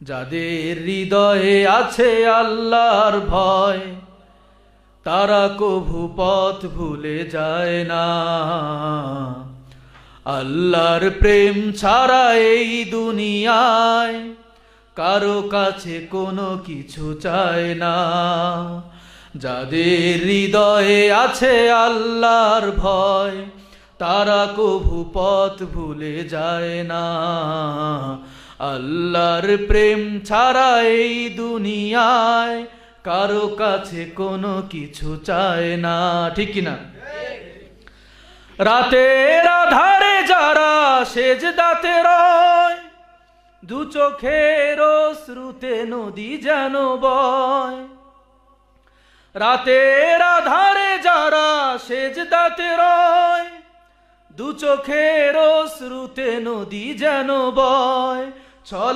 যাদের হৃদয়ে আছে আল্লাহর ভয়, তারা কভু পথ ভুলে যায় না। আল্লাহর প্রেম ছাড়া এই দুনিয়ায় কারো কাছে কোনো কিছু চায় না। যাদের হৃদয়ে আছে আল্লাহর ভয়, তারা কভু পথ ভুলে যায় না। আল্লাহর প্রেম ছাড়া এই দুনিয়ায় কারো কাছে কোনো কিছু চায় না। ঠিক কিনা? রাতের আধারে যারা সেজদাতে রয়, দু চোখের অশ্রুতে নদী যেন বয়। রাতের আধারে যারা সেজদাতে রয়, দু চোখের অশ্রুতে নদী যেন বয়। চলো